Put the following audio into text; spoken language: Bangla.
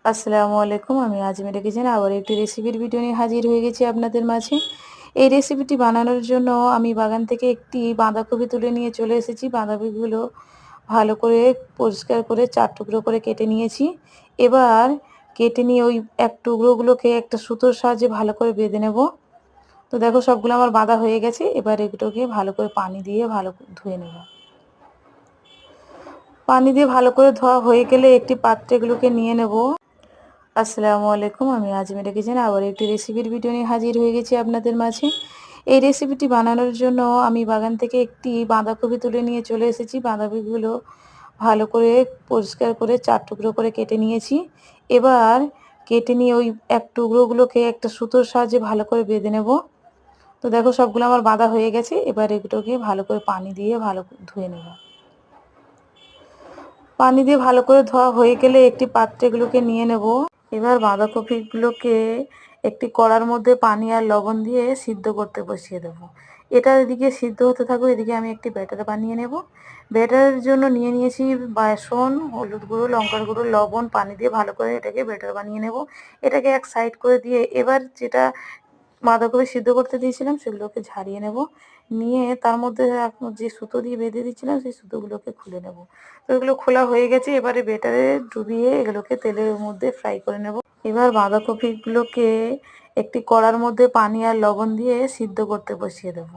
আসসালামু আলাইকুম। আমি আজমিরা কিচেনে আবার একটি রেসিপির ভিডিও নিয়ে হাজির হয়ে গেছি আপনাদের মাঝে। এই রেসিপিটি বানানোর জন্য আমি বাগান থেকে একটি বাঁধাকপি তুলে নিয়ে চলে এসেছি। বাঁধাকপিগুলো ভালো করে পরিষ্কার করে ৪ টুকরো করে কেটে নিয়েছি। এবার কেটে নিয়ে ওই এক টুকরোগুলোকে একটা সুতোর সাহায্যে ভালো করে বেঁধে নেব। তো দেখো সবগুলো আমার বাঁধা হয়ে গেছে। এবার এগুলোকে ভালো করে পানি দিয়ে ভালো করে ধুয়ে নেব। পানি দিয়ে ভালো করে ধোয়া হয়ে গেলে একটি পাত্রে এগুলোকে নিয়ে নেব। আসসালামু আলাইকুম। আমি আজমিরা কিচেনে আবার একটি রেসিপির ভিডিও নিয়ে হাজির হয়ে গেছি আপনাদের মাঝে। এই রেসিপিটি বানানোর জন্য আমি বাগান থেকে একটি বাঁধাকপি তুলে নিয়ে চলে এসেছি। বাঁধাকপিগুলো ভালো করে পরিষ্কার করে ৪ টুকরো করে কেটে নিয়েছি। এবার কেটে নিয়ে ওই এক টুকরোগুলোকে একটা সুতোর সাহায্যে ভালো করে বেঁধে নেব। তো দেখো সবগুলো আমার বাঁধা হয়ে গেছে। এবার এগুলোকে ভালো করে পানি দিয়ে ভালো করে ধুয়ে নেব। পানি দিয়ে ভালো করে ধোয়া হয়ে গেলে একটি পাত্রে এগুলোকে নিয়ে নেব। এবার বাঁধাকপিগুলোকে একটি কড়ার মধ্যে পানি আর লবণ দিয়ে সিদ্ধ করতে বসিয়ে দেবো। এটা এদিকে সিদ্ধ হতে থাকবে, এদিকে আমি একটি ব্যাটার বানিয়ে নেব। ব্যাটারের জন্য নিয়ে নিয়েছি বেসন, হলুদ গুঁড়ো, লঙ্কার গুঁড়ো, লবণ, পানি দিয়ে ভালো করে এটাকে ব্যাটার বানিয়ে নেব। এটাকে এক সাইড করে দিয়ে এবার যেটা বাঁধাকপি সিদ্ধ করতে দিয়েছিলাম সেগুলোকে ঝারিয়ে নেব। নিয়ে তার মধ্যে যে সুতো দিয়ে বেঁধে দিয়েছিলাম সেই সুতোগুলোকে খুলে নেব। তো এগুলো খোলা হয়ে গেছে। এবারে ব্যাটারে ডুবিয়ে এগুলোকে তেলের মধ্যে ফ্রাই করে নেব। এবার বাঁধাকপিগুলোকে একটি কড়ার মধ্যে পানি আর লবণ দিয়ে সিদ্ধ করতে বসিয়ে দেবো।